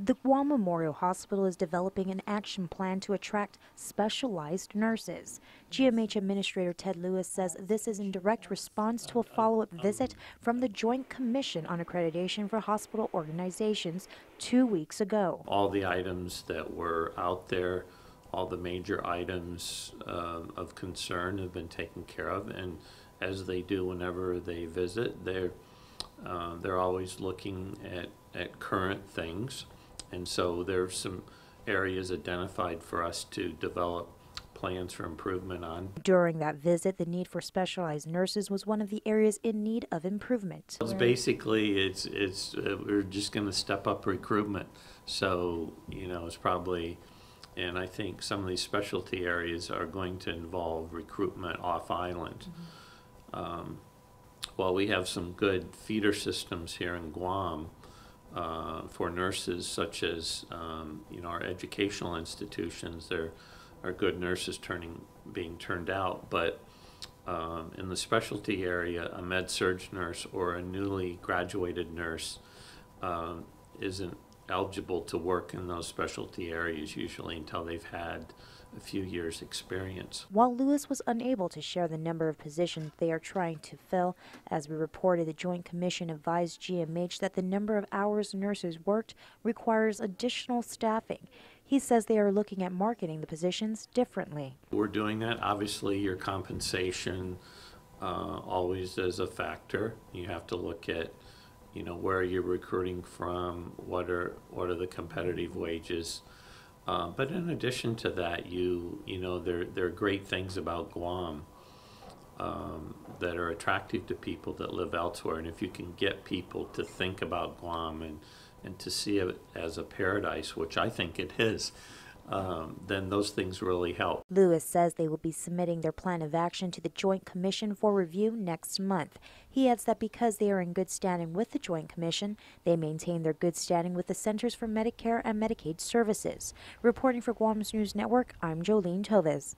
The Guam Memorial Hospital is developing an action plan to attract specialized nurses. GMH Administrator Ted Lewis says this is in direct response to a follow-up visit from the Joint Commission on Accreditation for Hospital Organizations 2 weeks ago. All the items that were out there, all the major items of concern have been taken care of, and as they do whenever they visit, they're always looking at current things. And so there's some areas identified for us to develop plans for improvement on. During that visit, the need for specialized nurses was one of the areas in need of improvement. It's basically, we're just going to step up recruitment. So, it's probably, and I think some of these specialty areas are going to involve recruitment off island. While we have some good feeder systems here in Guam, for nurses, such as our educational institutions, there are good nurses being turned out, but in the specialty area, a med-surg nurse or a newly graduated nurse isn't eligible to work in those specialty areas usually until they've had a few years' experience. While Lewis was unable to share the number of positions they are trying to fill, as we reported, the Joint Commission advised GMH that the number of hours nurses worked requires additional staffing. He says they are looking at marketing the positions differently. We're doing that. Obviously, your compensation always is a factor. You have to look at where you're recruiting from, what are the competitive wages. But in addition to that, there are great things about Guam that are attractive to people that live elsewhere. And if you can get people to think about Guam and to see it as a paradise, which I think it is, then those things really help. Lewis says they will be submitting their plan of action to the Joint Commission for review next month. He adds that because they are in good standing with the Joint Commission, they maintain their good standing with the Centers for Medicare and Medicaid Services. Reporting for Guam's News Network, I'm Jolene Toves.